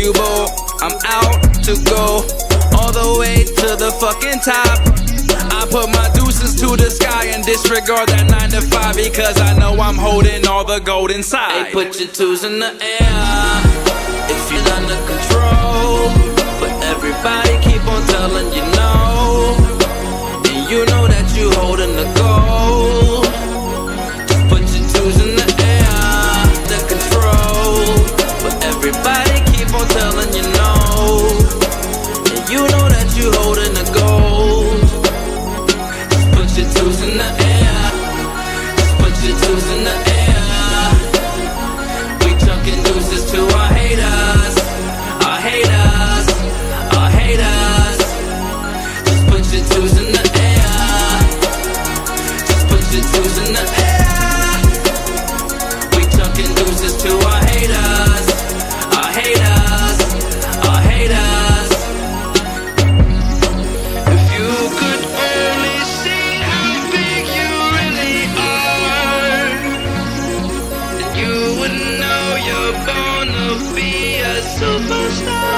you bold. I'm out to go all the way to the fucking top. I put my deuces to the sky and disregard that 9 to 5 because I know I'm holding all the gold inside. Hey, put your twos in the air if you're under control, but everybody keep on telling you no, and you know that you holding the gold. Just put your twos in the air, under control, but everybody keep on telling you no, and you know that you holding the gold. Put your twos in the air. Just put your twos in the air. We chucking deuces to our haters. Our haters. Our haters. Just put your twos in the air. Just put your twos in the air. We chucking deuces to our haters. Our haters. Our haters. If you could only see how big you really are, then you would know you're gonna be a superstar.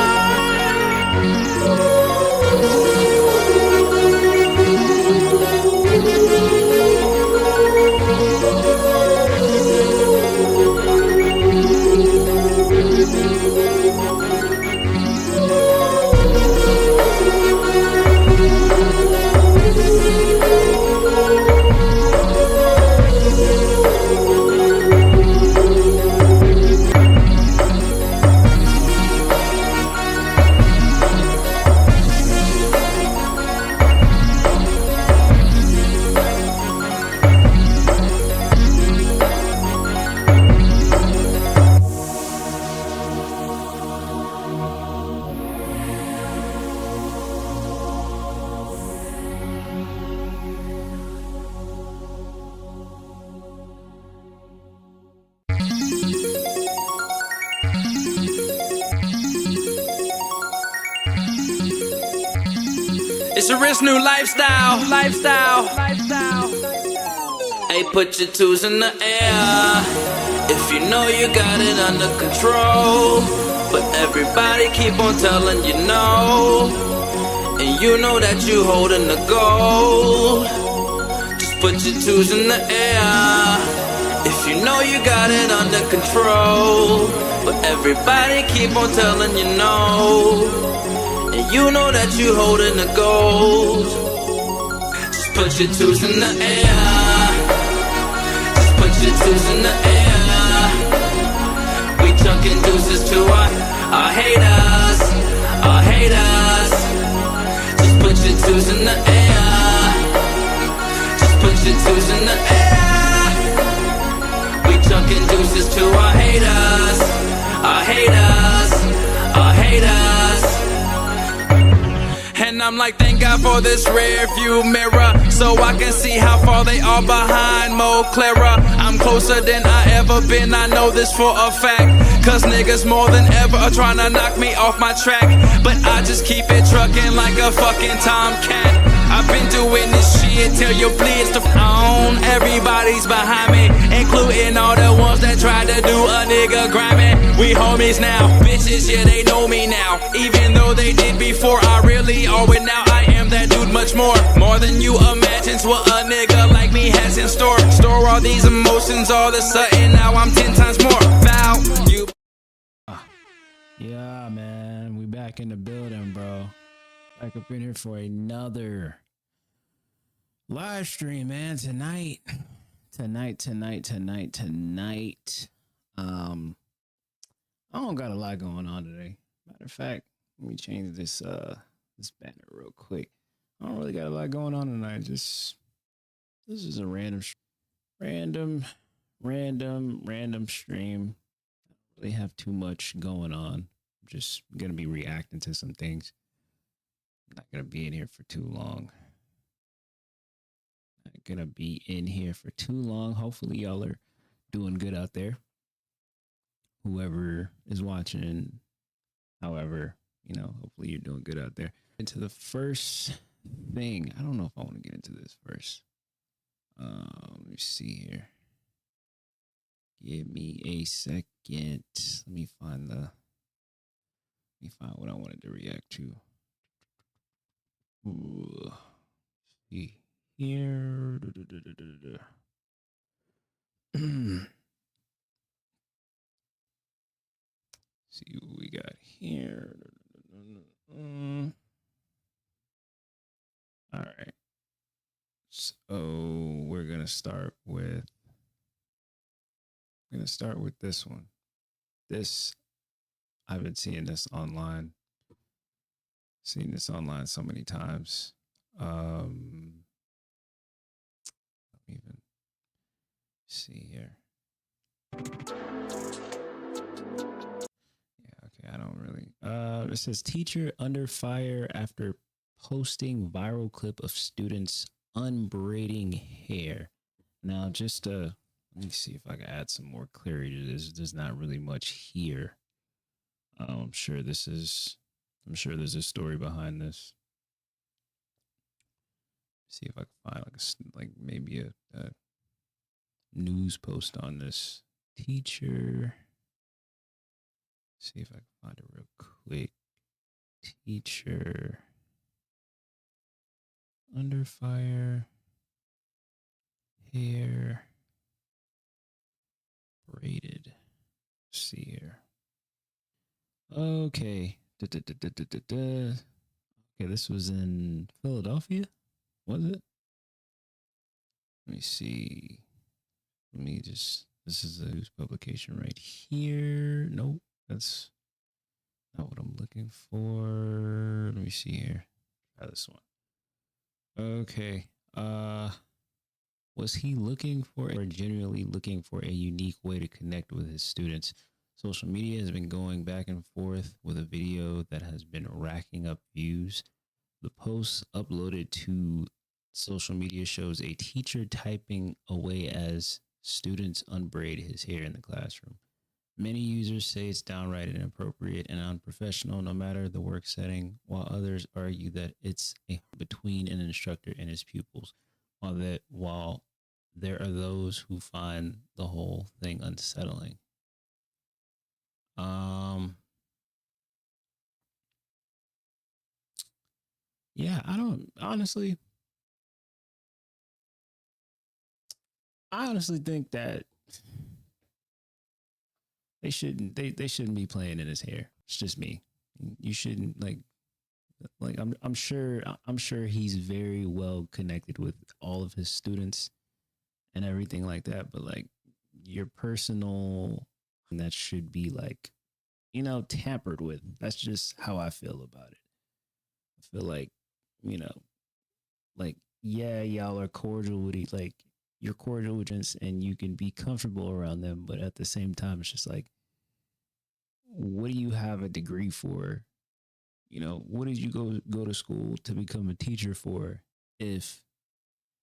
It's a rich new lifestyle. Hey, put your twos in the air if you know you got it under control, but everybody keep on telling you no, and you know that you holding the gold. Just put your twos in the air if you know you got it under control, but everybody keep on telling you no, and you know that you holding the gold. Just put your twos in the air. Just put your twos in the air. We chucking deuces to our haters. Our haters. Just put your twos in the air. Just put your twos in the air. We chucking deuces to our haters. Our haters. Our haters. And I'm like, thank God for this rear view mirror, so I can see how far they are behind, more clearer. I'm closer than I ever been, I know this for a fact, cause niggas more than ever are trying to knock me off my track, but I just keep it trucking like a fucking tomcat. I've been doing this shit till you bleeds to own. Everybody's behind me, including all the ones that tried to do a nigga grimy. We homies now, bitches, yeah, they know me now. Even though they did before, I really owe it now. I am that dude much more than you imagine's what a nigga like me has in store. Store all these emotions, all of a sudden now I'm 10 times more value. Yeah, man, we back in the building, bro. Back up in here for another live stream, man. Tonight. I don't got a lot going on today. Matter of fact, let me change this this banner real quick. I don't really got a lot going on tonight. This is a random stream. I don't really have too much going on. I'm just gonna be reacting to some things. I'm not gonna be in here for too long. Hopefully y'all are doing good out there. Whoever is watching, however, hopefully you're doing good out there. Into the first thing. I don't know if I want to get into this first. Let me see here. Give me a second. Let me find the find what I wanted to react to. Ooh. See here. See what we got here. All right. So we're gonna start with this one. This, I've been seeing this online. Seen this online so many times. Let me even see here. Yeah, okay, I don't really. It says teacher under fire after posting viral clip of students unbraiding hair. Now, just let me see if I can add some more clarity to this. There's not really much here. I'm sure there's a story behind this. See if I can find maybe a news post on this. Teacher. See if I can find it real quick. Teacher under fire, hair braided. Let's see here. Okay. Okay, this was in Philadelphia, was it? Let me see. This is a news publication right here. Nope, that's not what I'm looking for. Let me see here. Try this one. Okay. Was he looking for or genuinely looking for a unique way to connect with his students? Social media has been going back and forth with a video that has been racking up views. The post uploaded to social media shows a teacher typing away as students unbraid his hair in the classroom. Many users say it's downright inappropriate and unprofessional, no matter the work setting, while others argue that it's between an instructor and his pupils, while there are those who find the whole thing unsettling. Yeah, I honestly think that they shouldn't be playing in his hair. It's just me. You shouldn't I'm sure he's very well connected with all of his students and everything like that, but like your personal, that should be tampered with. That's just how I feel about it. I feel like, yeah, y'all are cordial with it, you're cordial with us and you can be comfortable around them, but at the same time, it's just like, what do you have a degree for? What did you go to school to become a teacher for if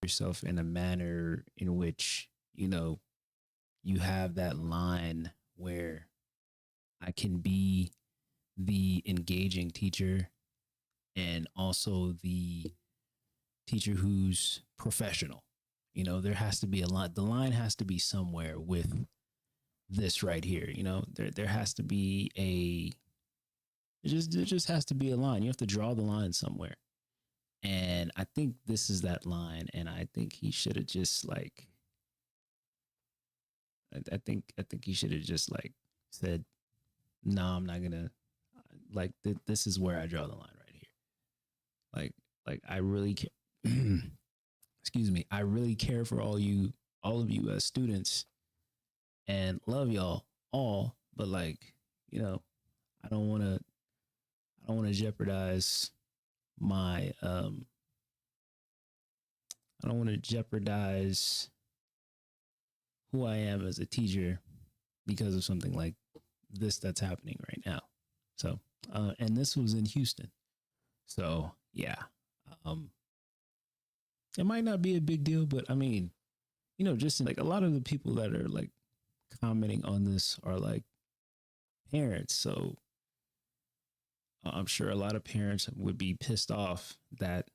yourself in a manner in which, you have that line where I can be the engaging teacher and also the teacher who's professional. There has to be a line. The line has to be somewhere with this right here. There has to be there just has to be a line. You have to draw the line somewhere. And I think this is that line. And I think he should have just I think he should have just said, no, I'm not gonna this is where I draw the line right here. I really care. Excuse me. I really care for all of you as students and love y'all all, but I don't want to jeopardize my I don't want to jeopardize who I am as a teacher because of something like this that's happening right now. So, and this was in Houston. So yeah, it might not be a big deal, but I mean, just a lot of the people that are commenting on this are parents. So I'm sure a lot of parents would be pissed off that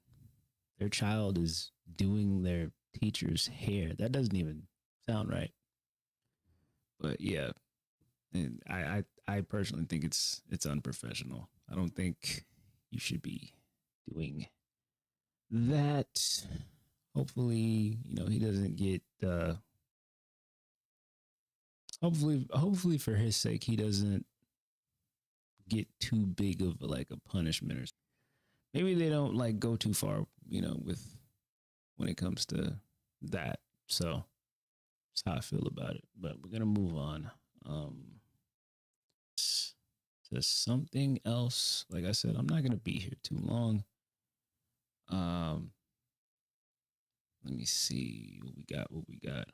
their child is doing their teacher's hair. That doesn't even sound right. But yeah, and I personally think it's unprofessional. I don't think you should be doing that. Hopefully, he doesn't get hopefully for his sake he doesn't get too big of like a punishment, or maybe they don't like go too far, with when it comes to that. So that's how I feel about it. But we're gonna move on to something else. Like I said, I'm not gonna be here too long. Let me see what we got.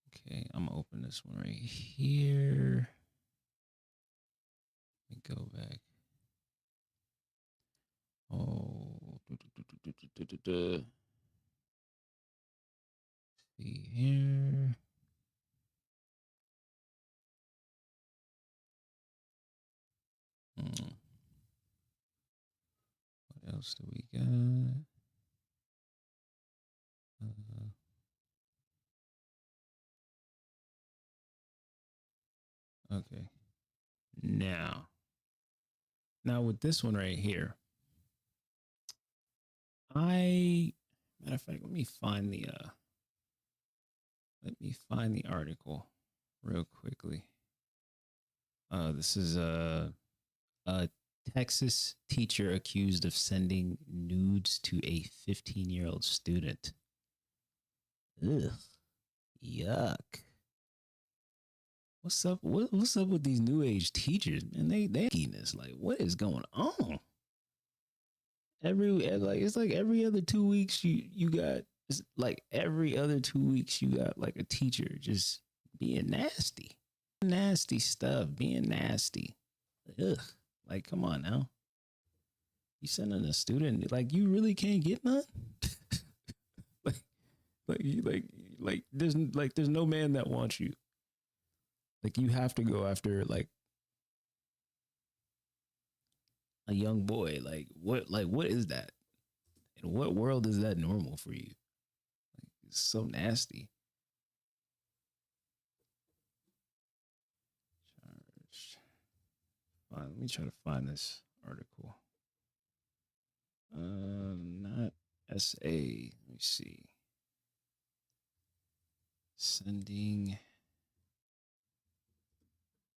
Okay, I'm gonna open this one right here. Let me go back. Oh, see here. What else do we got? Okay. Now with this one right here, matter of fact, let me find the article real quickly. This is a Texas teacher accused of sending nudes to a 15-year-old student. Ugh, yuck. What's up? What's up with these new age teachers? And they this, like, what is going on? It's like every other 2 weeks you got, it's like every other 2 weeks you got like a teacher just being nasty stuff, being nasty. Ugh, like, come on now. You sending a student, like, you really can't get none. There's no man that wants you. Like, you have to go after like a young boy. Like what is that? In what world is that normal for you? Like, it's so nasty. Fine, let me try to find this article. Not SA. Let me see. Sending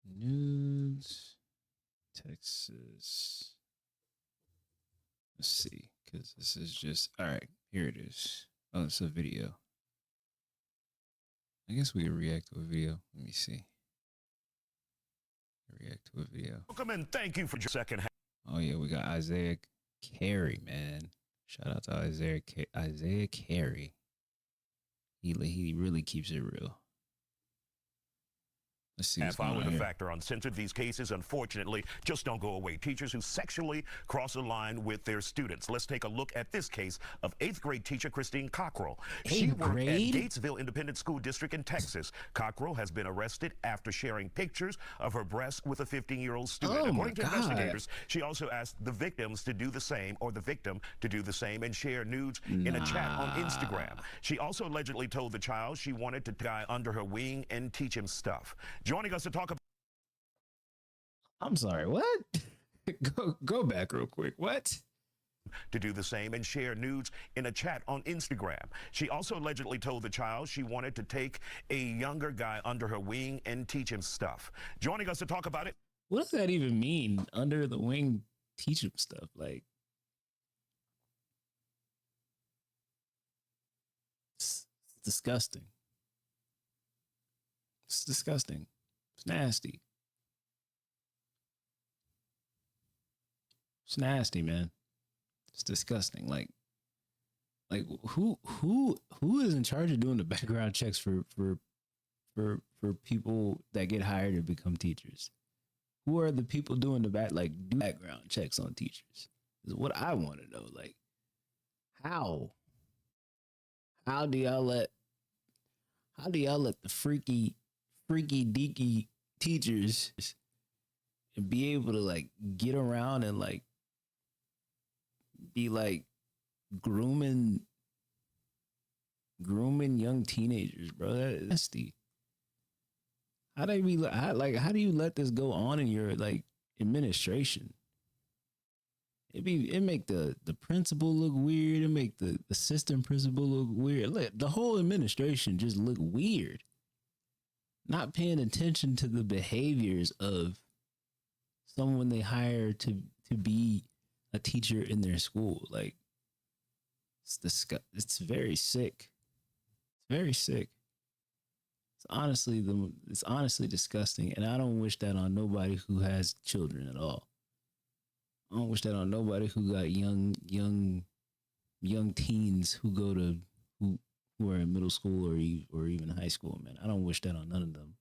nudes, Texas. Let's see, because this is just, all right, here it is. Oh, it's a video. I guess we can react to a video. Let me see. React to a video. Welcome and thank you for your second half. Oh yeah, we got Isaiah Carey, man. Shout out to Isaiah Carey. He really keeps it real. Let's see. And following the factor uncensored, these cases, unfortunately, just don't go away. Teachers who sexually cross a line with their students. Let's take a look at this case of 8th grade teacher Christine Cockrell. She worked at Gatesville Independent School District in Texas. Cockrell has been arrested after sharing pictures of her breasts with a 15-year-old student. According to investigators, she also asked the victims to do the same, or the victim to do the same, and share nudes in a chat on Instagram. She also allegedly told the child she wanted to guy under her wing and teach him stuff. Joining us to talk about... I'm sorry, what? Go back real quick. What? To do the same and share nudes in a chat on Instagram. She also allegedly told the child she wanted to take a younger guy under her wing and teach him stuff. Joining us to talk about it... What does that even mean? Under the wing, teach him stuff? Like, it's disgusting. It's disgusting. It's nasty. It's nasty, man. It's disgusting. Like who is in charge of doing the background checks for people that get hired to become teachers? Who are the people doing the background checks on teachers? Is what I want to know. Like, how do y'all let the freaky deaky teachers be able to like get around and like be like grooming young teenagers, bro? That is nasty. How do you let this go on in your like administration? It make the principal look weird. It make the assistant principal look weird. The whole administration just look weird. Not paying attention to the behaviors of someone they hire to be a teacher in their school. Like, it's very sick. It's very sick. It's honestly disgusting, and I don't wish that on nobody who has children at all. I don't wish that on nobody who got young teens who are in middle school or even high school, man. I don't wish that on none of them.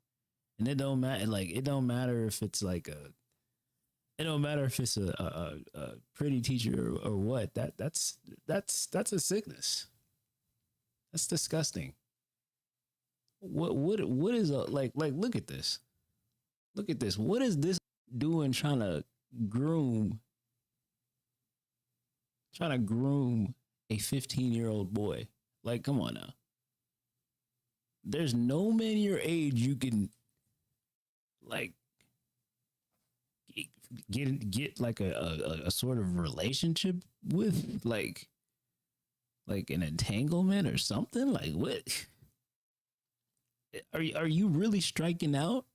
And it don't matter. Like, it don't matter if it's a pretty teacher or what. That's a sickness. That's disgusting. What is look at this. Look at this. What is this doing trying to groom a 15-year-old boy? Like, come on now. There's no man your age you can like get like a sort of relationship with, like an entanglement or something. Like, what are you really striking out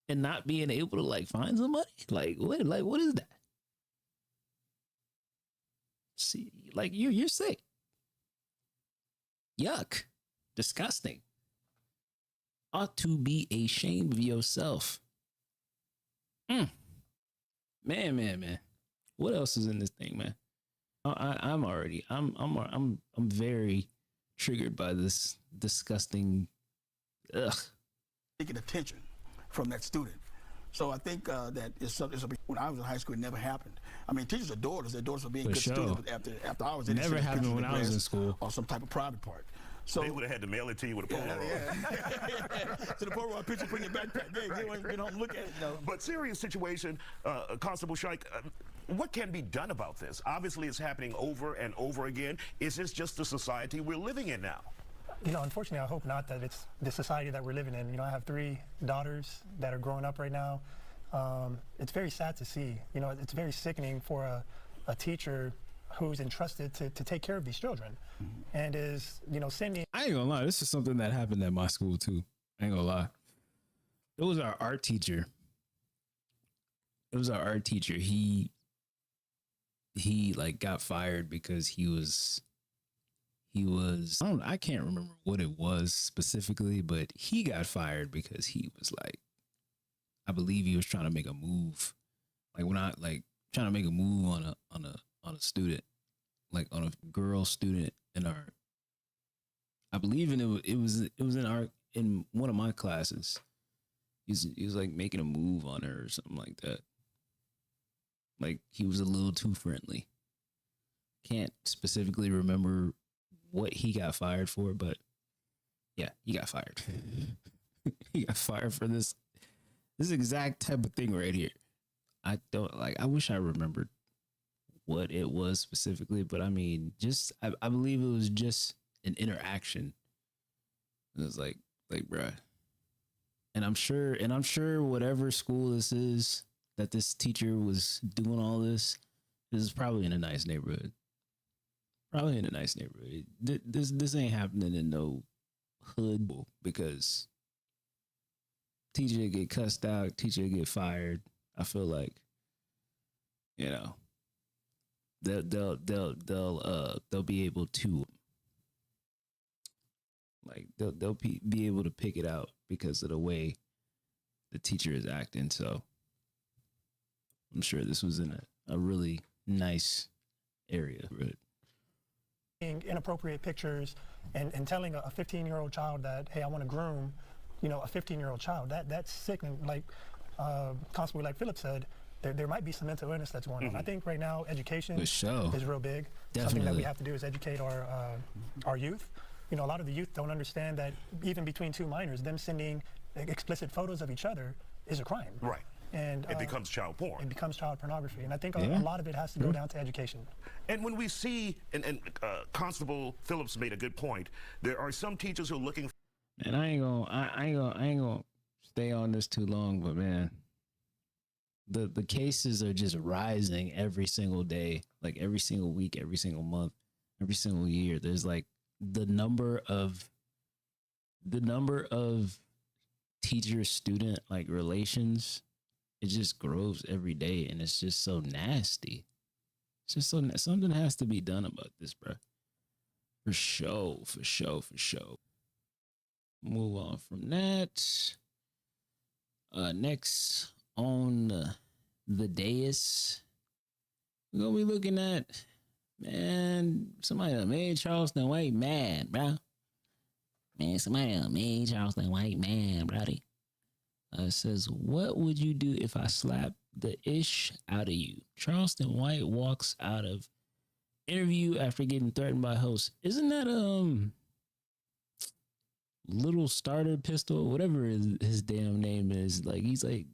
and not being able to like find somebody? Like, what is that? See, like you're sick. Yuck. Disgusting. Ought to be ashamed of yourself. Man. What else is in this thing, man? I'm very triggered by this disgusting. Ugh. Taking attention from that student. So I think that it's something. When I was in high school, it never happened. I mean, teachers adored us. Their daughters were being good students. But after I was in, never happened when I was in school, or some type of private part. So they would have had to mail it to you with a Polaroid. Yeah. To the Polaroid picture, put in your backpack. Get home, look at it. You know. But serious situation, Constable Scheich. What can be done about this? Obviously, it's happening over and over again. Is this just the society we're living in now? You know, unfortunately, I hope not that it's the society that we're living in. You know, I have 3 daughters that are growing up right now. It's very sad to see. You know, it's very sickening for a teacher who's entrusted to take care of these children and is, you know, sending. I ain't gonna lie. This is something that happened at my school too. I ain't gonna lie. It was our art teacher. He like got fired because he was I can't remember what it was specifically, but he got fired because he was like, I believe he was trying to make a move. Trying to make a move on a student, like on a girl student in our, I believe it was in one of my classes. He was like making a move on her or something like that. Like, he was a little too friendly. Can't specifically remember what he got fired for, but yeah, he got fired. He got fired for this exact type of thing right here. I wish I remembered what it was specifically, but I mean, I believe it was just an interaction. It was like, bruh. And I'm sure whatever school this is that this teacher was doing all this is probably in a nice neighborhood. This ain't happening in no hood, because teacher get cussed out, teacher get fired. I feel like, you know, they'll be able to, like, they'll be able to pick it out because of the way the teacher is acting. So I'm sure this was in a really nice area. Right? Inappropriate pictures and telling a 15-year-old child that, hey, I want to groom, you know, a 15-year-old child. That's sickening. Like Constable, like Philip said, there might be some mental illness that's going on. I think right now education is real big. Definitely. Something that we have to do is educate our youth. You know, a lot of the youth don't understand that even between 2 minors, them sending explicit photos of each other is a crime. Right. And it becomes child porn. It becomes child pornography. And I think a lot of it has to go down to education. And when we see, and Constable Phillips made a good point, there are some teachers who are looking. And I ain't gonna stay on this too long, but man, the cases are just rising every single day, like every single week, every single month, every single year. There's like the number of teacher student like relations, it just grows every day, and it's just so nasty. It's just so something has to be done about this, bro. For sure. Move on from that. Next on the dais, we're gonna be looking at, man, somebody that made Charleston White mad, bro. Man, somebody that made Charleston White mad, brody. Says, what would you do if I slapped the ish out of you? Charleston White walks out of interview after getting threatened by host. Isn't that little starter pistol, whatever his damn name is? Like, he's like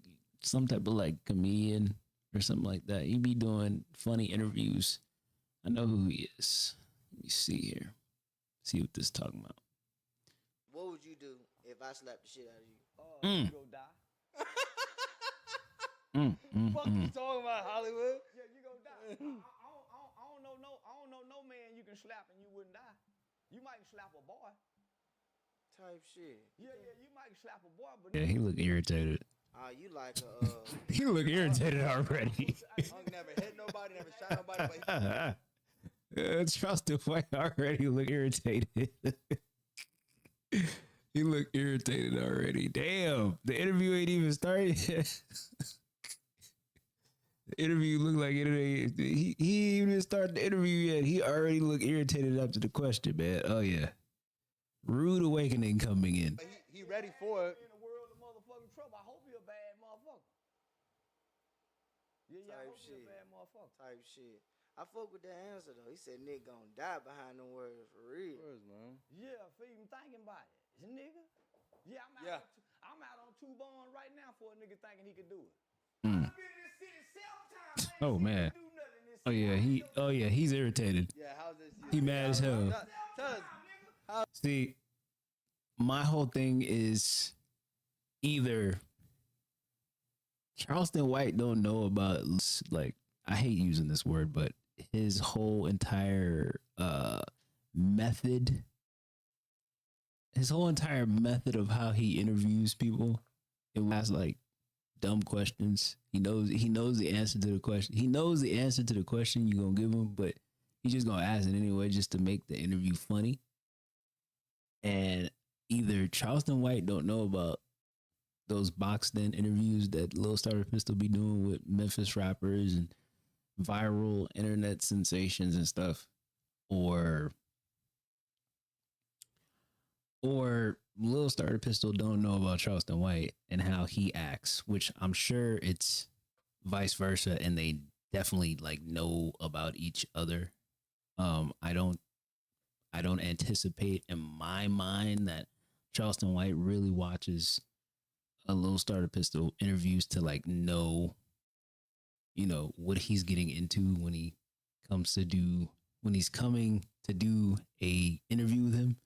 some type of like comedian or something like that. He be doing funny interviews. I know who he is. Let me see here. See what this is talking about. What would you do if I slapped the shit out of you? You go die. Fuck you talking about, Hollywood? Yeah, you go die. I don't know no man you can slap and you wouldn't die. You might slap a boy. Type shit. Yeah, you might slap a boy, but Yeah, he look irritated. You like He look irritated already. I never hit nobody, never shot nobody. But Charleston White already look irritated. He look irritated already. Damn, the interview ain't even started yet. The interview looked like it ain't. He even didn't start the interview yet. He already looked irritated after the question, man. Oh yeah, rude awakening coming in. he ready for it. in the world of motherfucking trouble. I hope you're a bad motherfucker. Yeah, I hope you're a bad motherfucker. Type shit. I fuck with that answer though. He said Nick gonna die behind them words for real. Man. Yeah, for even thinking about it. This nigga. Yeah, I'm out on 2 bonds right now for a nigga thinking he could do it. Oh man. Oh yeah, he's irritated. Yeah, how's this? He mad as hell. Tell us. See, my whole thing is either Charleston White don't know about, like, I hate using this word, but his whole entire method of how he interviews people, it was like dumb questions. He knows the answer to the question. He knows the answer to the question you're gonna give him, but he's just gonna ask it anyway just to make the interview funny. And either Charleston White don't know about those boxed in interviews that Lil Starter Pistol be doing with Memphis rappers and viral internet sensations and stuff, or Lil Starter Pistol don't know about Charleston White and how he acts, which I'm sure it's vice versa, and they definitely like know about each other. I don't anticipate in my mind that Charleston White really watches a Lil Starter Pistol interviews to like know, you know, what he's getting into when he's coming to do a interview with him.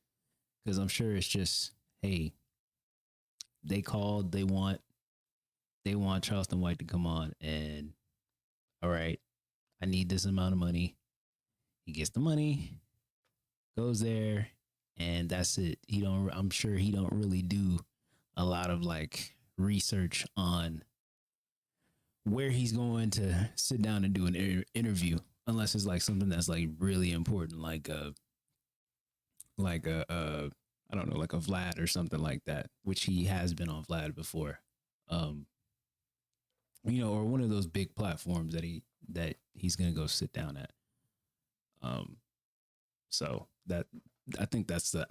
Cause I'm sure it's just, hey, they called, they want Charleston White to come on, and all right, I need this amount of money. He gets the money, goes there, and that's it. I'm sure he don't really do a lot of like research on where he's going to sit down and do an interview, unless it's like something that's like really important, like a I don't know, like a Vlad or something like that, which he has been on Vlad before, you know, or one of those big platforms that he's gonna go sit down at. So that I think that's the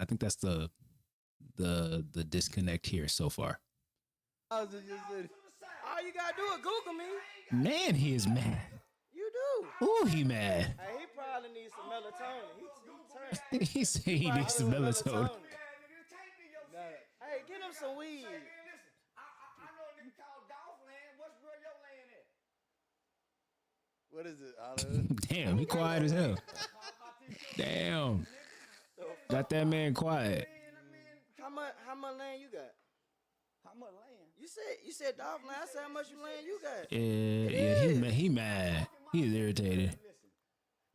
disconnect here so far. All you gotta do is Google me. Man, he is mad. You do. Ooh, he mad. Hey, he probably needs some melatonin. He said he needs some melatonin. Hey, get him some weed. Listen, I know a nigga called Golf Land. What's where your land at? What is it? Damn, he quiet as hell. Damn. Got that man quiet. How much land you got? How much land? You You said the offline. I said how much you land you got. Yeah, he mad. He's irritated. Listen,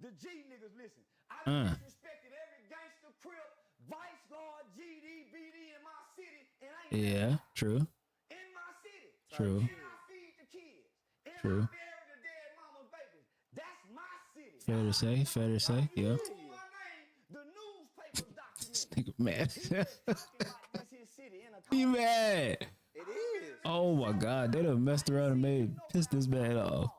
the G niggas listen. I disrespected every gangster, crip, vice lord, GD, BD in my city, and I ain't Yeah, true. in my city. True. And I feed the kids. And True. I bury the dead mama's babies. That's my city. Fair to say. Fair to say. Yeah. The newspapers document. Nigga mad. Talking about this his city in a He mad. It is. Oh my God, they done messed around and made pissed this man off.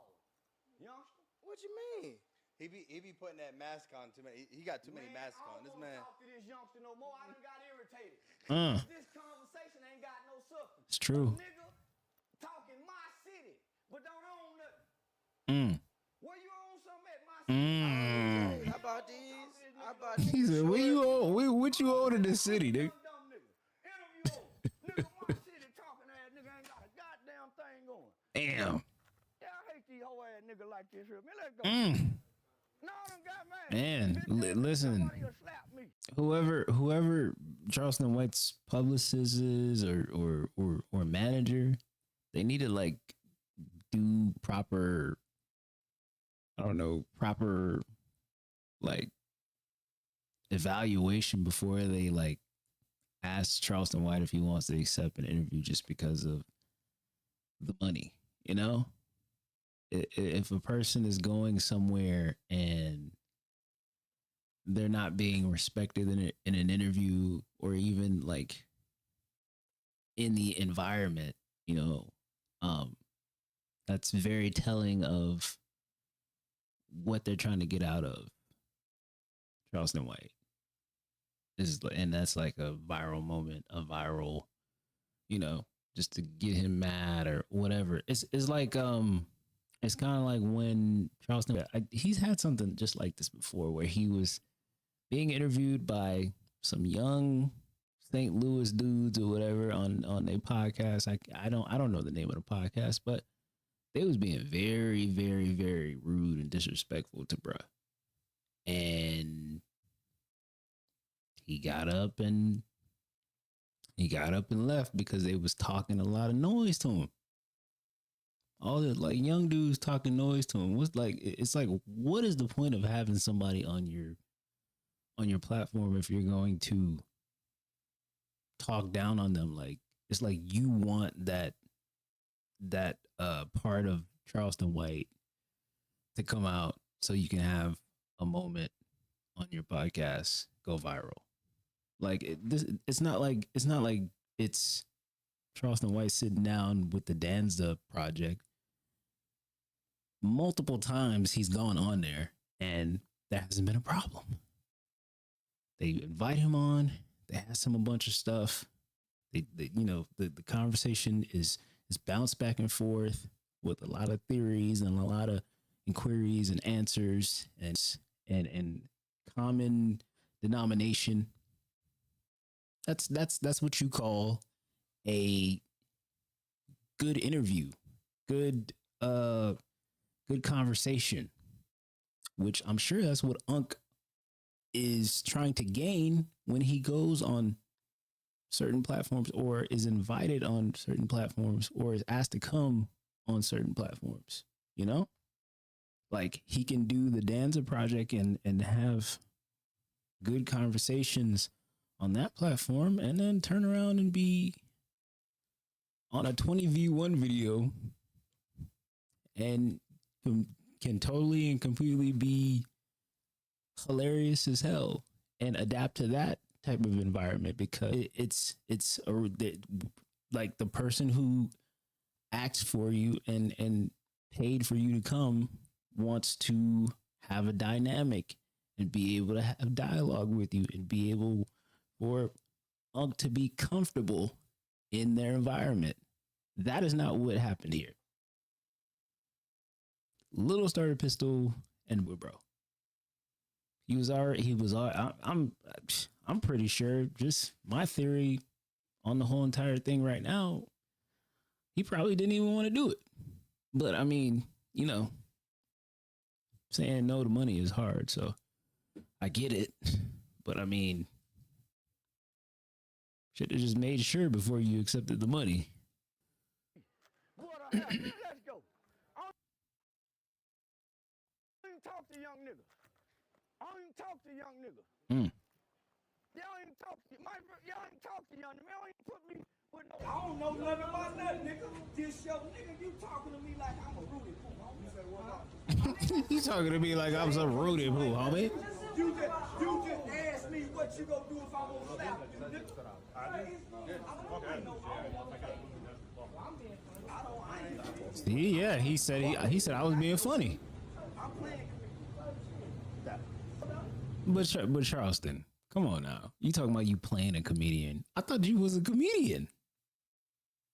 youngster. What you mean? He be putting that mask on too many. He got too many masks on. This man. I don't talk to this youngster no more. I done got irritated. Uh. This conversation ain't got no substance. It's true. A nigga talking my city, but don't own nothing. Where you own something at my city? Hey, how about these? How about these? He said, "Where you own? What you own in this city, nigga?" Dumb nigga. Interview nigga, my city talking ass nigga ain't got a goddamn thing going. Damn. Yeah, I hate these whole ass niggas like this here. Man, let's go. No, I done got mad. Man, listen. Somebody will slap me. Whoever Charleston White's publicist is or manager, they need to like do proper, I don't know, proper like evaluation before they like ask Charleston White if he wants to accept an interview just because of the money, you know? If a person is going somewhere and they're not being respected in an interview or even like in the environment, you know, that's very telling of what they're trying to get out of Charleston White. And that's like a viral moment, a viral, you know, just to get him mad or whatever. It's like it's kind of like when Charleston, he's had something just like this before where he was being interviewed by some young St. Louis dudes or whatever on a podcast. I don't know the name of the podcast, but they was being very, very, very rude and disrespectful to bruh. And he got up and left because they was talking a lot of noise to him. All the like young dudes talking noise to him. It's like, what is the point of having somebody on your platform if you're going to talk down on them? Like, it's like you want that part of Charleston White to come out so you can have a moment on your podcast go viral. Like it's not like it's Charleston White sitting down with the Danza Project. Multiple times he's gone on there and there hasn't been a problem. They invite him on, they ask him a bunch of stuff. They you know, the conversation is bounced back and forth with a lot of theories and a lot of inquiries and answers and common denomination. That's what you call a good interview, good conversation, which I'm sure that's what Unc is trying to gain when he goes on certain platforms or is invited on certain platforms or is asked to come on certain platforms, you know? Like he can do the Danza Project and have good conversations on that platform and then turn around and be on a 20v1 video and can totally and completely be hilarious as hell and adapt to that type of environment because it's like the person who asked for you and paid for you to come wants to have a dynamic and be able to have dialogue with you and be able for Unc to be comfortable in their environment. That is not what happened here. Little started pistol and bro. I'm pretty sure, just my theory on the whole entire thing right now, he probably didn't even want to do it. But I mean, you know, saying no to money is hard, so I get it. But I mean, should have just made sure before you accepted the money. Let's go. I don't even talk to young niggas. I don't even talk to young niggas. Y'all ain't talk to y'all ain't talk to young niggas. Y'all ain't put me with no. I don't know nothing about nothing, nigga. This show, nigga, you talking to me like I'm a Rudy Poo. You say what? You talking to me like I'm some Rudy Poo, homie? You just asked me what you gonna do if I won't slap you, nigga. See, yeah, he said I was being funny. But Charleston, come on now. You talking about you playing a comedian? I thought you was a comedian.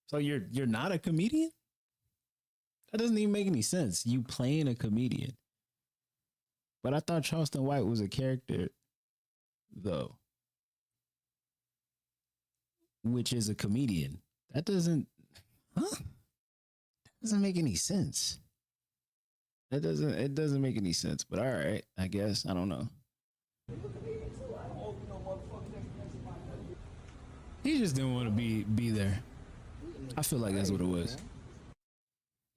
So you're not a comedian? That doesn't even make any sense. You playing a comedian. But I thought Charleston White was a character, though, which is a comedian. That doesn't make any sense. It doesn't make any sense. But all right, I guess I don't know. He just didn't want to be there. I feel like that's what it was.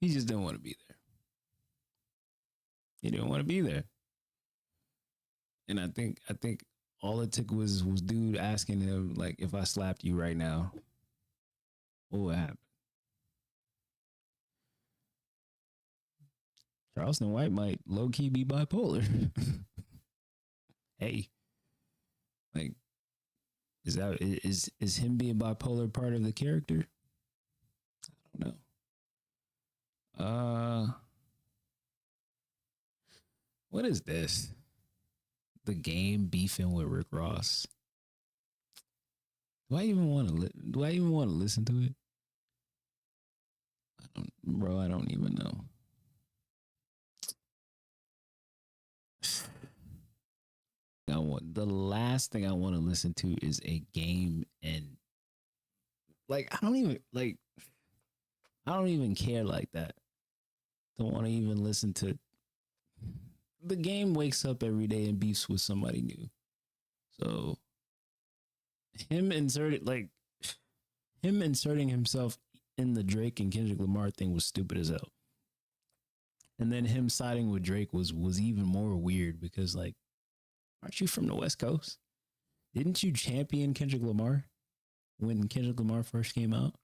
He just didn't want to be there. He didn't want to be there. And I think all it took was dude asking him, like, if I slapped you right now, what would happen? Charleston White might low-key be bipolar. Hey, like, is him being bipolar part of the character? I don't know. What is this? The game beefing with Rick Ross. Do I even want to listen to it? I don't even know. The last thing I want to listen to is a game, and like I don't even care like that. Don't want to even listen to. The game wakes up every day and beefs with somebody new. So him inserting himself in the Drake and Kendrick Lamar thing was stupid as hell. And then him siding with Drake was even more weird because, like, aren't you from the West Coast? Didn't you champion Kendrick Lamar when Kendrick Lamar first came out?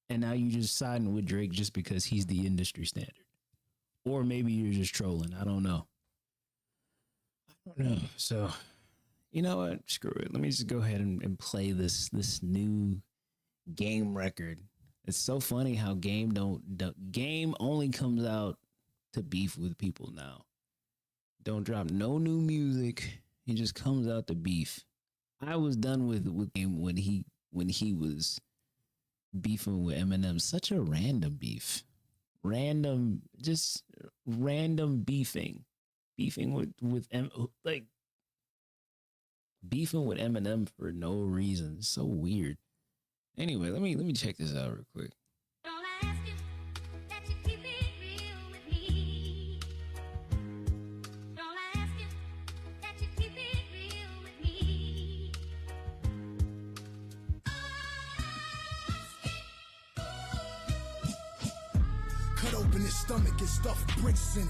And now you just siding with Drake just because he's the industry standard. Or maybe you're just trolling. I don't know. So, you know what? Screw it. Let me just go ahead and play this new Game record. It's so funny how Game only comes out to beef with people now. Don't drop no new music. He just comes out to beef. I was done with Game when he was beefing with Eminem. Such a random beef. Random beefing with beefing with Eminem for no reason. It's so weird. Anyway, let me check this out real quick. Cut open his stomach and stuff bricks in it.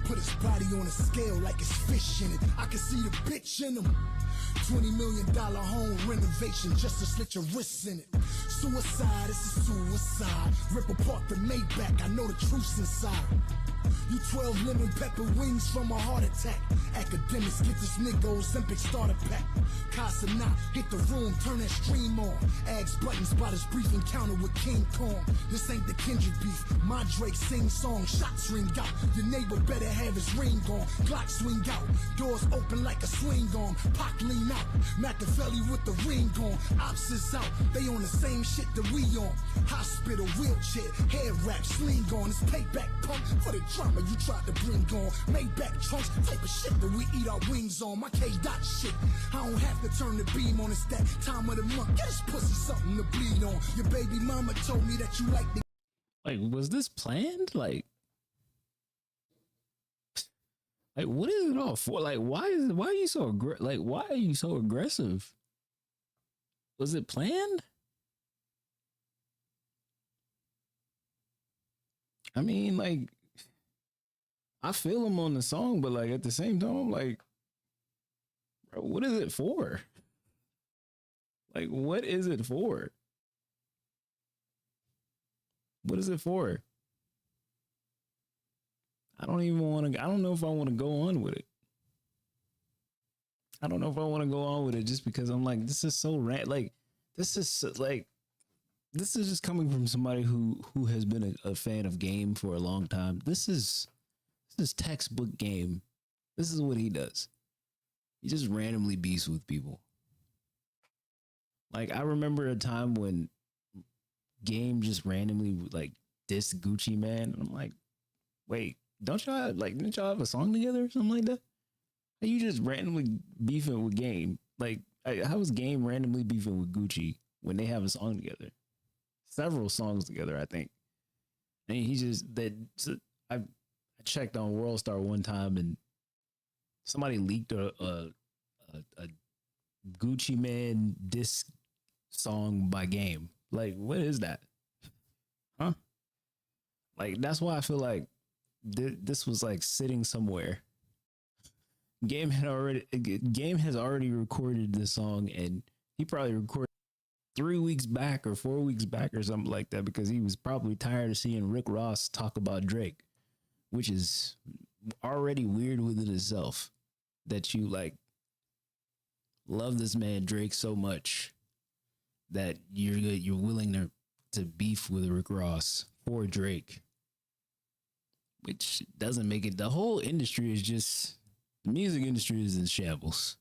Put his body on a scale like it's fish in it. I can see the bitch in him. $20 million home renovation just to slit your wrists in it. Suicide, it's a suicide. Rip apart the Maybach, I know the truth's inside. You 12 lemon pepper wings from a heart attack. Academics get this nigga Ozempic starter pack. Casa not, hit the room, turn that stream on. Ags buttons by this brief encounter with King Kong. This ain't the Kendrick beef, my Drake sing song. Shots ring out, your neighbor better have his ring on. Glock swing out, doors open like a swing on. Pac lean out, Machiavelli with the ring on. Ops is out, they on the same shit that we on. Hospital, wheelchair, hair wrap, sling on. It's payback pump for the drama you tried to bring on. Maybach trunks, type of shit that we eat our wings on. My K-Dot shit, I don't have to turn the beam on. It's that time of the month, get this pussy something to bleed on. Your baby mama told me that you like the... Like, was this planned? Like what is it all for? Like, why are you so aggressive? Was it planned? I mean, like, I feel him on the song, but like at the same time, I'm like, bro, what is it for? Like, what is it for? What is it for? I don't even want to. I don't know if I want to go on with it. I don't know if I want to go on with it just because I'm like, this is so like, this is just coming from somebody who has been a fan of Game for a long time. This is textbook Game. This is what he does. He just randomly beefs with people. Like, I remember a time when Game just randomly like dissed Gucci Man, and I'm like, wait, didn't y'all have a song together or something like that? Are you just randomly beefing with Game? Like, how is Game randomly beefing with Gucci when they have a song together? Several songs together, I think. And he just I checked on WorldStar one time, and somebody leaked a Gucci Man diss song by Game. Like, what is that? Huh? Like, that's why I feel like this was like sitting somewhere. Game has already recorded this song, and he probably recorded 3 weeks back or 4 weeks back or something like that, because he was probably tired of seeing Rick Ross talk about Drake, which is already weird within itself, that you like love this man Drake so much that you're willing to beef with Rick Ross for Drake, which doesn't make it. The whole industry is just, the music industry is in shambles.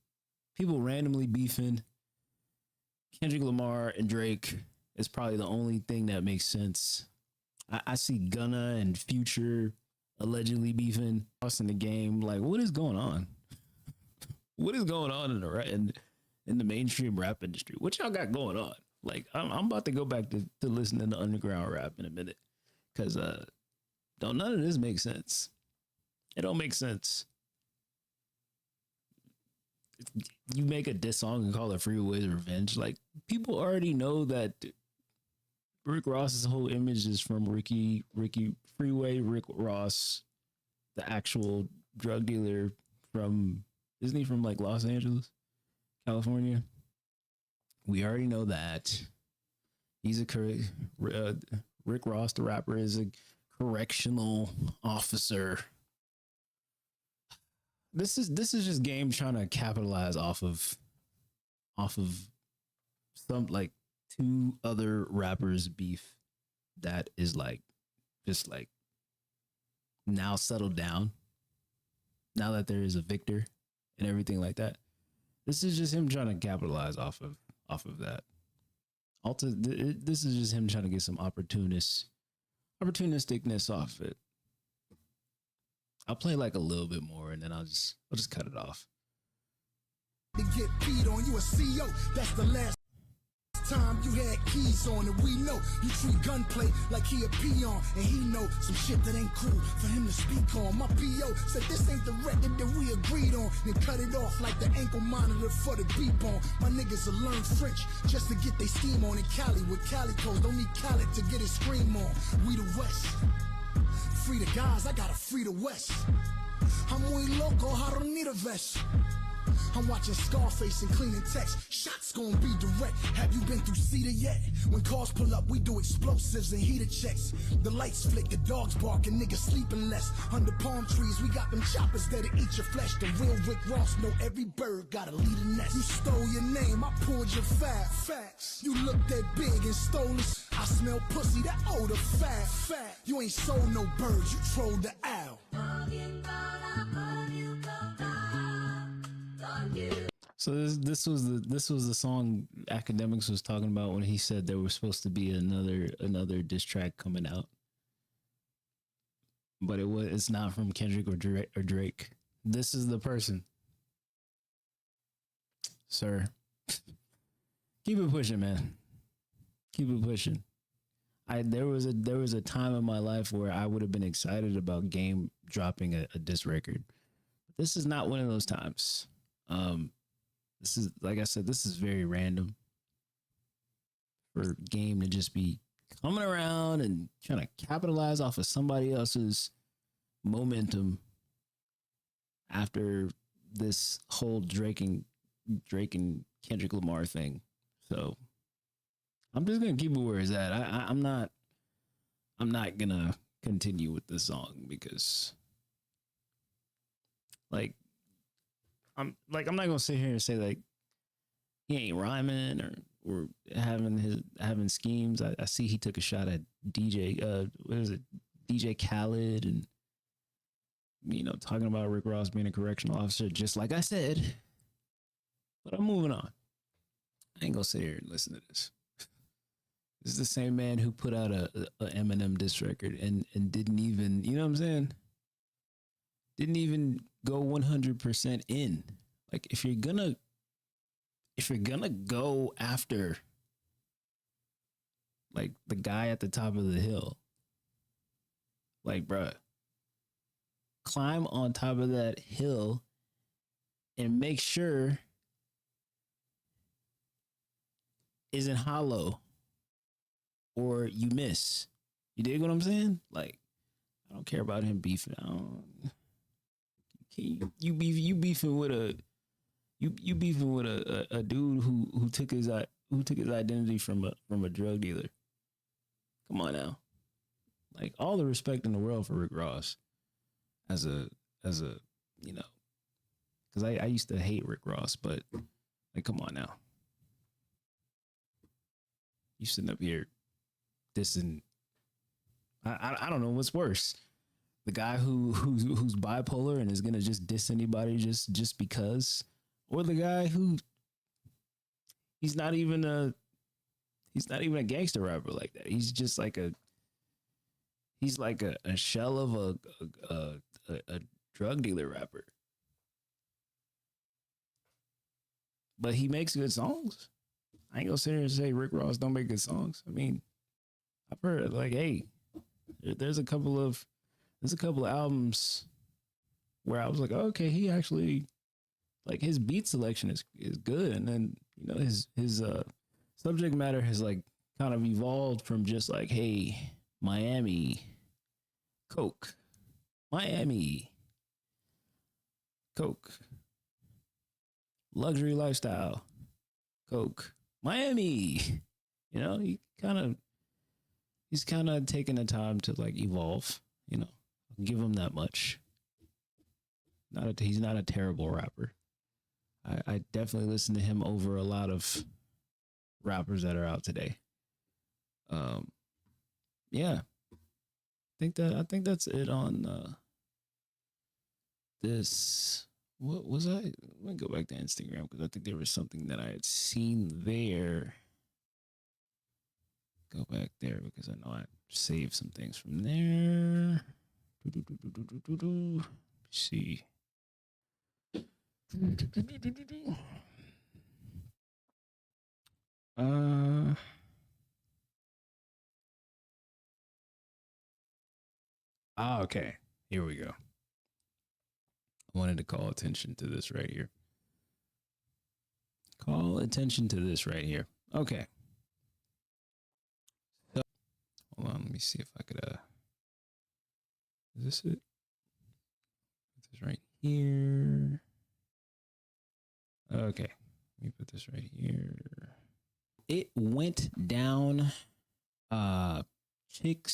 People randomly beefing. Kendrick Lamar and Drake is probably the only thing that makes sense. I see Gunna and Future allegedly beefing, in the Game. Like, what is going on? What is going on in the mainstream rap industry? What y'all got going on? Like, I'm about to go back to listening to underground rap in a minute, because none of this makes sense. It don't make sense. You make a diss song and call it Freeway's Revenge. Like, people already know that Rick Ross's whole image is from Ricky Freeway, Rick Ross, the actual drug dealer from, isn't he from like Los Angeles, California? We already know that. He's Rick Ross, the rapper, is a correctional officer. This is just Game trying to capitalize off of some like two other rappers' beef that is like just like now settled down. Now that there is a victor and everything like that, this is just him trying to capitalize off of that. This is just him trying to get some opportunisticness off it. I'll play like a little bit more, and then I'll just cut it off. To get beat on, you a CEO. That's the last time you had keys on, and we know you treat gunplay like he a peon, and he know some shit that ain't cool for him to speak on. My PO said this ain't the record that we agreed on, then cut it off like the ankle monitor for the beep on. My niggas will learn French just to get they steam on in Cali with calicos. Don't need Cali to get his scream on. We the West. Free the guys, I gotta free the West. I'm muy loco, I don't need a vest. I'm watching Scarface and cleaning text. Shots gonna be direct. Have you been through Cedar yet? When cars pull up, we do explosives and heater checks. The lights flick, the dogs bark, and niggas sleeping less. Under palm trees, we got them choppers that'll eat your flesh. The real Rick Ross know every bird gotta leave a nest. You stole your name, I pulled your facts. You looked that big and stole it. I smell pussy, that odor fat. You ain't sold no birds, you trolled the owl. So this was the song Academics was talking about when he said there was supposed to be another diss track coming out, but it's not from Kendrick or Drake. This is the person, sir. Keep it pushing, man. Keep it pushing. There was a time in my life where I would have been excited about Game dropping a diss record. But this is not one of those times. This is, like I said, this is very random for Game to just be coming around and trying to capitalize off of somebody else's momentum after this whole Drake and Kendrick Lamar thing. So I'm just gonna keep it where it's at. I'm not gonna continue with this song because I'm not gonna sit here and say like he ain't rhyming or having schemes. I see he took a shot at DJ Khaled and talking about Rick Ross being a correctional officer, just like I said. But I'm moving on. I ain't gonna sit here and listen to this. This is the same man who put out a Eminem diss record and didn't even, you know what I'm saying? Didn't even go 100% in. Like if you're gonna go after like the guy at the top of the hill, like bruh, climb on top of that hill and make sure isn't hollow or you miss. You dig what I'm saying? Like, I don't care about him beefing. You beefing with a dude who took his identity from a drug dealer. Come on now. Like, all the respect in the world for Rick Ross as a because I used to hate Rick Ross, but like, come on now. You sitting up here dissing. I don't know what's worse. The guy who's bipolar and is gonna just diss anybody just because, or the guy who he's not even a gangster rapper like that. He's just like a shell of a drug dealer rapper. But he makes good songs. I ain't gonna sit here and say Rick Ross don't make good songs. I mean, I've heard like, hey, there's a couple of albums where I was like, okay, he actually, like, his beat selection is good, and then his subject matter has like kind of evolved from just like, hey, Miami, Coke, luxury lifestyle, Coke, Miami. He's kind of taking the time to like evolve. Give him that much. He's not a terrible rapper. I definitely listen to him over a lot of rappers that are out today. Yeah. I think that's it on this. What was I? Let me go back to Instagram because I think there was something that I had seen there. Go back there because I know I saved some things from there. Let's see. Okay. Here we go. I wanted to call attention to this right here. Okay. So, hold on. Let me see if I could, is this it? Put this right here. Okay. Let me put this right here. It went down. A chick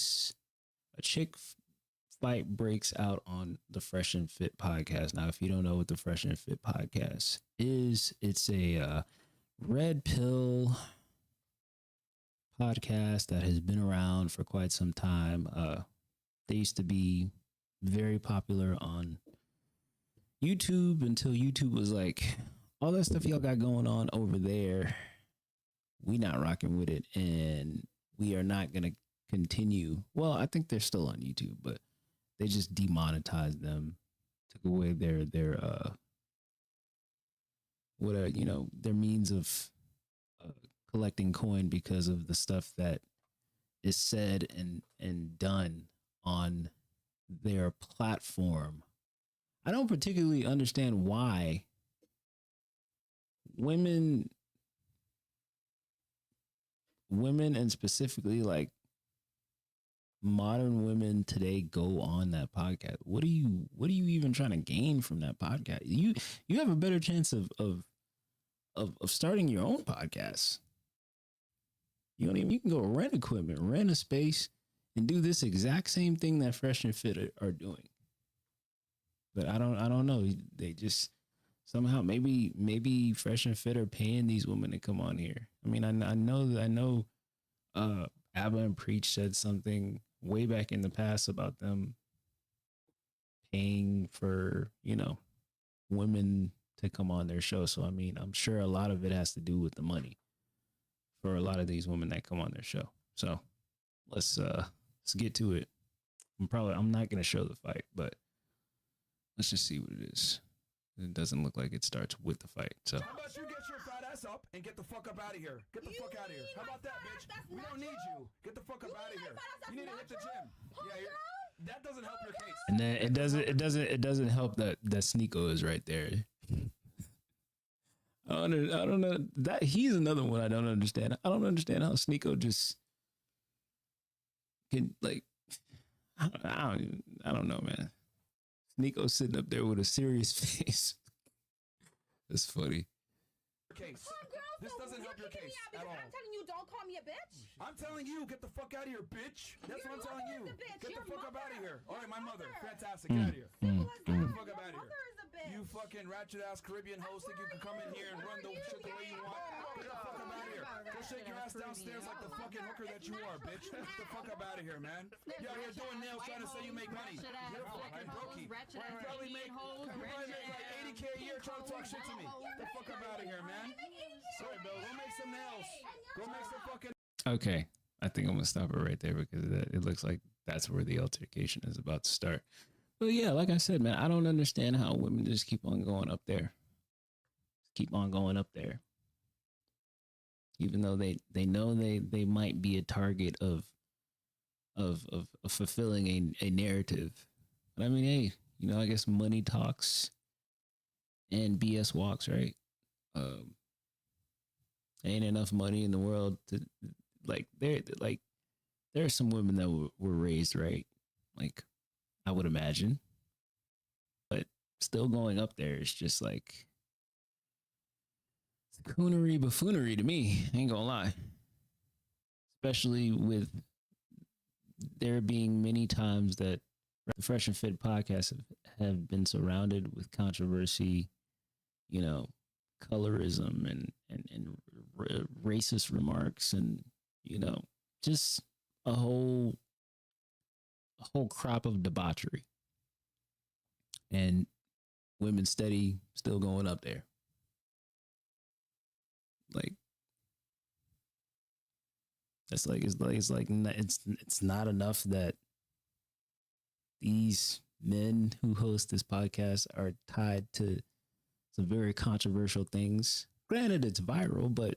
fight breaks out on the Fresh and Fit podcast. Now, if you don't know what the Fresh and Fit podcast is, it's a red pill podcast that has been around for quite some time. They used to be very popular on YouTube until YouTube was like, all that stuff y'all got going on over there, we not rocking with it, and we are not going to continue. Well, I think they're still on YouTube, but they just demonetized them, took away their means of collecting coin because of the stuff that is said and done on their platform. I don't particularly understand why women and specifically like modern women today go on that podcast, what are you even trying to gain from that podcast? You have a better chance of starting your own podcast. You can go rent equipment, rent a space, and do this exact same thing that Fresh and Fit are doing. But I don't know. They just somehow maybe Fresh and Fit are paying these women to come on here. I mean, I know Abba and Preach said something way back in the past about them paying for, women to come on their show. So I mean, I'm sure a lot of it has to do with the money for a lot of these women that come on their show. So let's get to it. I'm not gonna show the fight, but let's just see what it is. It doesn't look like it starts with the fight. So how about you get your fat ass up and get the fuck up out of here? Get the fuck out of here. How about that, bitch? We don't need you. Get the fuck up out of here. You need to hit the gym. Yeah, that doesn't help your case. and then it doesn't help that Sneeko is right there. I don't know that he's another one I don't understand. I don't understand how Sneeko just can I don't know, man. Sneeko sitting up there with a serious face. That's funny. Case. This doesn't help your case at all. I'm telling you, don't call me a bitch. I'm telling you, get the fuck out of here, bitch. That's what I'm telling you. Get the fuck up out of here. All right, my mother. Fantastic. Get out of here. Get the fuck up out of here. You fucking ratchet ass Caribbean host think you can come in here and run the shit the way you want. Get the fuck up out of here. Go shake your ass downstairs like the fucking hooker that you are, bitch. Get the fuck up out of here, man. You're out here doing nails trying to say you make money. You're a fucking brokey. You probably make like 80K a year trying to talk shit to me. Get the fuck up out of here, man. Sorry, Bill. Go make some nails. Go make some fucking. Okay, I think I'm gonna stop it right there because it looks like that's where the altercation is about to start. But yeah, like I said, man, I don't understand how women just keep on going up there. Keep on going up there. Even though they know they might be a target of fulfilling a narrative. But I mean, hey, I guess money talks and BS walks, right? Ain't enough money in the world to there are some women that were raised right, like I would imagine, but still going up there is just like coonery buffoonery to me. Ain't gonna lie, especially with there being many times that the Fresh and Fit podcast have been surrounded with controversy, colorism and racist remarks and just a whole crop of debauchery, and women steady still going up there. Like it's not enough that these men who host this podcast are tied to some very controversial things. Granted, it's viral, but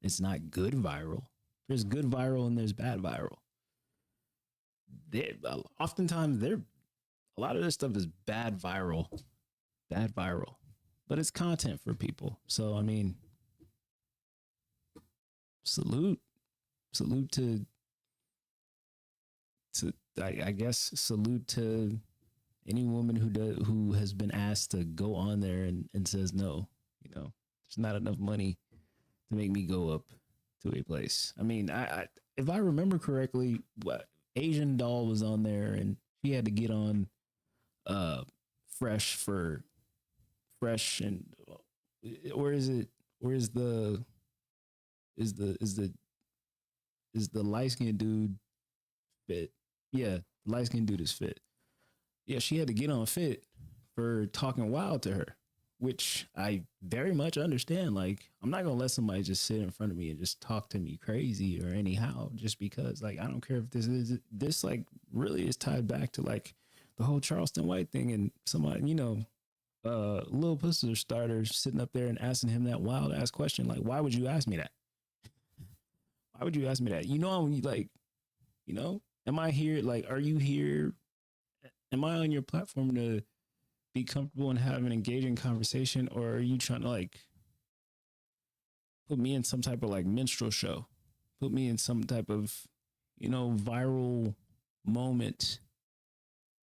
it's not good viral. There's good viral and there's bad viral. Oftentimes, a lot of this stuff is bad viral, but it's content for people. So, I mean, salute to I guess salute to any woman who has been asked to go on there and says no. There's not enough money to make me go up to a place. I mean, I if I remember correctly, Asian Doll was on there and she had to get on Fresh and is the light-skinned dude Fit? Yeah, the light-skinned dude is Fit. Yeah, she had to get on Fit for talking wild to her, which I very much understand. Like, I'm not gonna let somebody just sit in front of me and just talk to me crazy or anyhow, just because, like, I don't care if this like really is tied back to like the whole Charleston White thing and somebody, Lil Pussy starter sitting up there and asking him that wild ass question, like, why would you ask me that? Why would you ask me that? Am I here? Like, are you here? Am I on your platform to be comfortable and have an engaging conversation, or are you trying to like put me in some type of like minstrel show, put me in some type of, viral moment,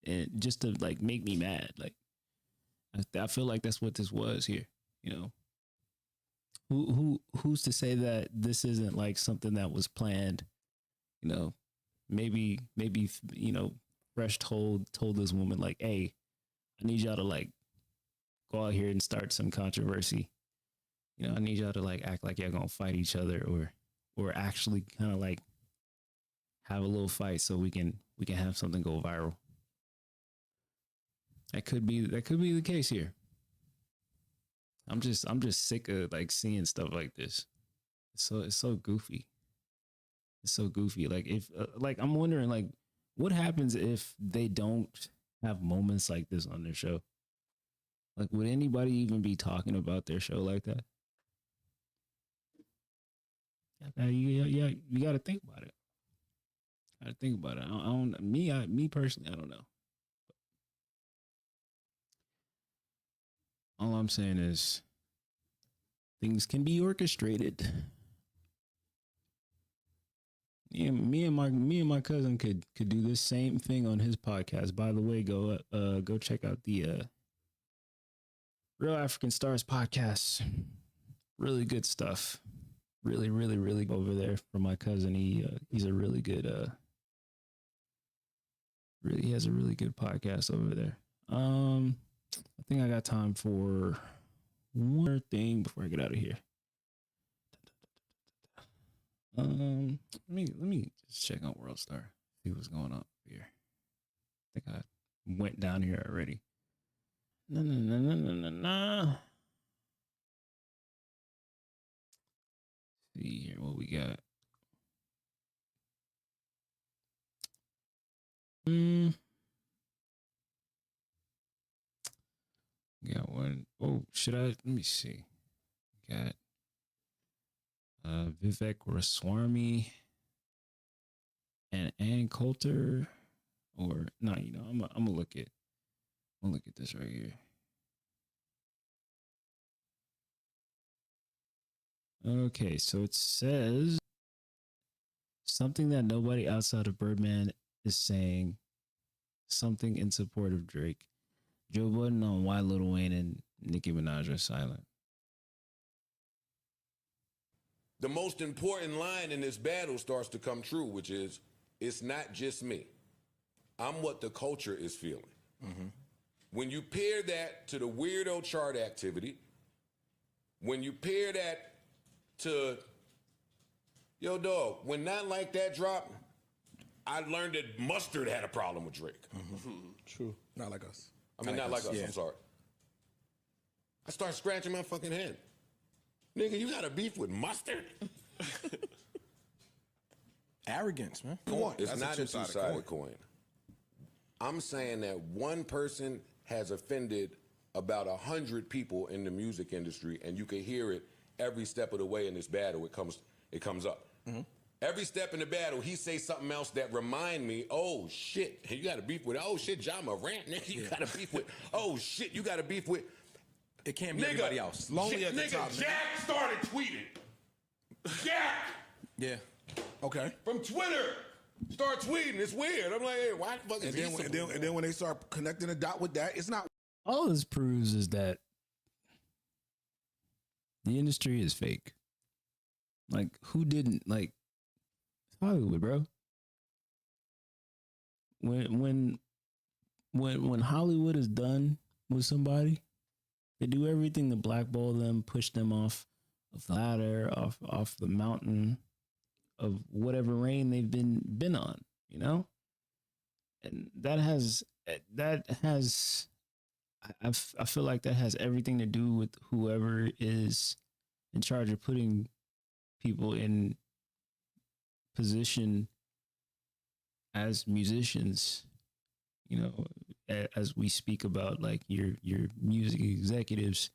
and just to like make me mad. Like I feel like that's what this was here. You know, who's to say that this isn't like something that was planned? You know, maybe you know, Fresh told this woman like, hey, I need y'all to like go out here and start some controversy. You know, I need y'all to like act like y'all gonna fight each other, or actually kind of like have a little fight so we can have something go viral. That could be the case here. I'm just sick of like seeing stuff like this. It's so goofy. It's so goofy. Like if like I'm wondering like what happens if they don't have moments like this on their show? Like would anybody even be talking about their show like that? Yeah, you got to think about it. I think about it. I don't. Me personally, I don't know. All I'm saying is, things can be orchestrated. Me and my cousin could do this same thing on his podcast. By the way, go check out the Real African Stars podcast. Really good stuff. Really over there for my cousin. He's a really good he has a really good podcast over there. I think I got time for one more thing before I get out of here. Let me just check on World Star, see what's going on here. I think I went down here already. No. See here what we got. Got one. Oh, should I? Let me see. Got Vivek Ramaswamy and Ann Coulter, or no? You know, I'm gonna look at this right here. Okay, so it says something that nobody outside of Birdman is saying. Something in support of Drake. Joe Budden on why Lil Wayne and Nicki Minaj are silent. The most important line in this battle starts to come true, which is, it's not just me. I'm what the culture is feeling. Mm-hmm. When you pair that to the weirdo chart activity, when you pair that to, yo dog, when Not Like That dropped, I learned that Mustard had a problem with Drake. Mm-hmm. True. Not like us. I mean, not like us, yeah. I'm sorry. I start scratching my fucking head. Nigga, you got a beef with Mustard? Arrogance, man. It's not a two-sided coin. I'm saying that one person has offended about 100 people in the music industry, and you can hear it every step of the way in this battle. It comes up. Mm-hmm. Every step in the battle, he say something else that remind me, oh shit, you got a beef with, oh shit, John Morant, nigga, you got a beef with, oh shit, you got a beef with. It can't be everybody else. Lonely at the top. Jack started tweeting. Jack! Yeah. Okay. From Twitter. Start tweeting. It's weird. I'm like, hey, why the fuck is and then when they start connecting a dot with that, it's not. All this proves is that the industry is fake. Like, who didn't, like, Hollywood, bro. When Hollywood is done with somebody, they do everything to blackball them, push them off of the ladder, off the mountain of whatever reign they've been on, you know? And I feel like that has everything to do with whoever is in charge of putting people in position as musicians, you know, as we speak about like your music executives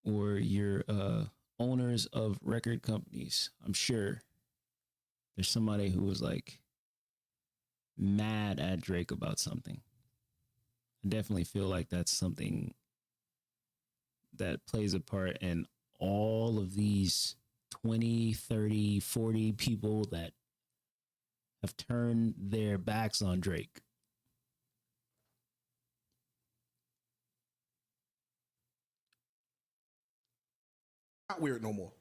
or your owners of record companies. I'm sure there's somebody who was like mad at Drake about something. I definitely feel like that's something that plays a part in all of these 20, 30, 40 people that have turned their backs on Drake. Not weird no more.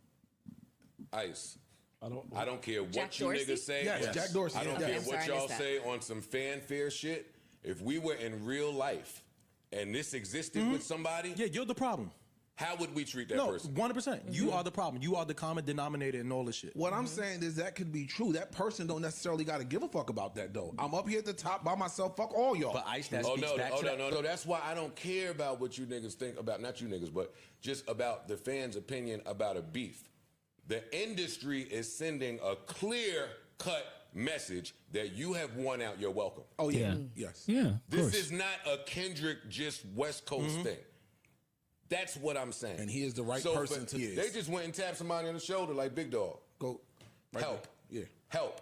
Ice. I don't care what Jack you Dorsey? niggas say. Yes, Jack Dorsey. I don't Yeah. care I'm what sorry, I y'all missed say on some fanfare shit. If we were in real life and this existed with somebody, Yeah, you're the problem. how would we treat that No, person? 100%. You are the problem. You are the common denominator in all this shit. What I'm saying is that could be true. That person don't necessarily got to give a fuck about that though. I'm up here at the top by myself. Fuck all y'all. But Ice, that Oh speaks no, back to that. no. That's why I don't care about what you niggas think about, not you niggas, but just about the fans' opinion about a beef. The industry is sending a clear-cut message that you have won out your welcome. Oh yeah, Yeah. yes. Yeah, of This course. is not a Kendrick just West Coast thing. That's what I'm saying. And he is the right person to. They just went and tapped somebody on the shoulder like Big Dog. Go right Help. there. Yeah, Help.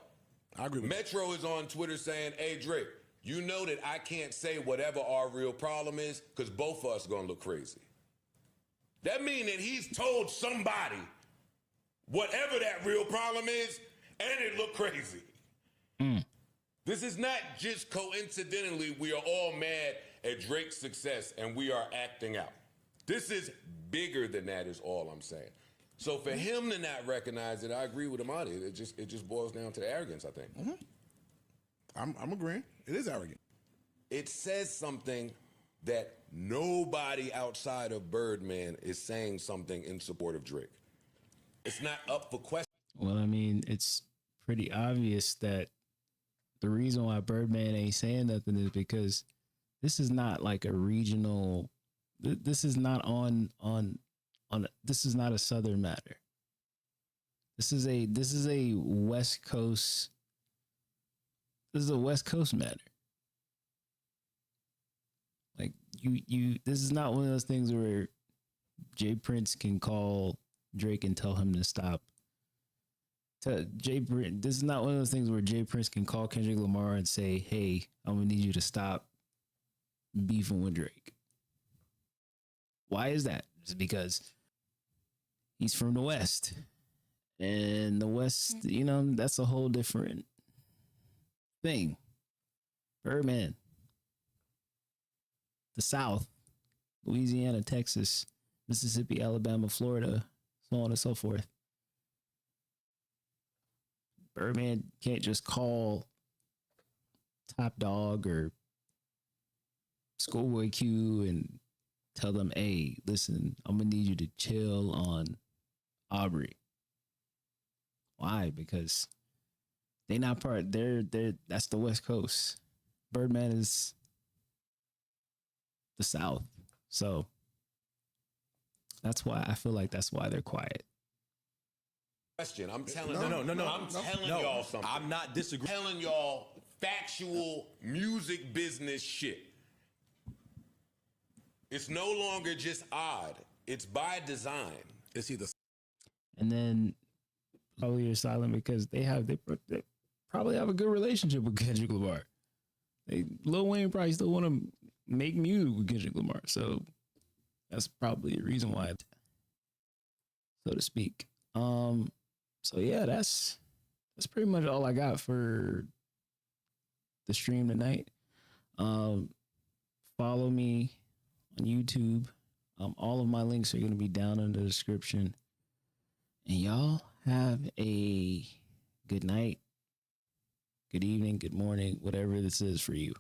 I agree with Metro is on Twitter saying, hey, Drake, you know that I can't say whatever our real problem is because both of us are going to look crazy. That means that he's told somebody whatever that real problem is, and it looked crazy. This is not just coincidentally we are all mad at Drake's success and we are acting out. This is bigger than that is all I'm saying. So for him to not recognize it, I agree with him on it. It just boils down to the arrogance, I think. I'm agreeing. It is arrogant. It says something that nobody outside of Birdman is saying something in support of Drake. It's not up for question. Well, I mean, it's pretty obvious that the reason why Birdman ain't saying nothing is because this is not like a regional. This is not on. This is not a Southern matter. This is a West Coast. This is a West Coast matter. Like you. This is not one of those things where Jay Prince can call Drake and tell him to stop. This is not one of those things where Jay Prince can call Kendrick Lamar and say, hey, I'm going to need you to stop beefing with Drake. Why is that? It's because he's from the West. And the West, that's a whole different thing. Birdman. The South. Louisiana, Texas, Mississippi, Alabama, Florida, so on and so forth. Birdman can't just call Top Dog or Schoolboy Q and tell them, hey, listen, I'm going to need you to chill on Aubrey. Why? Because they not part, that's the West Coast. Birdman is the South. So that's why I feel like that's why they're quiet. Question. I'm telling No. I'm telling y'all something. I'm not disagreeing. I'm telling y'all factual music business shit. It's no longer just odd. It's by design. It's either. And then probably you're silent because they probably have a good relationship with Kendrick Lamar. Lil Wayne probably still want to make music with Kendrick Lamar. So that's probably the reason why, so to speak. So yeah, that's pretty much all I got for the stream tonight. Follow me on YouTube. All of my links are going to be down in the description. And y'all have a good night, good evening, good morning, whatever this is for you.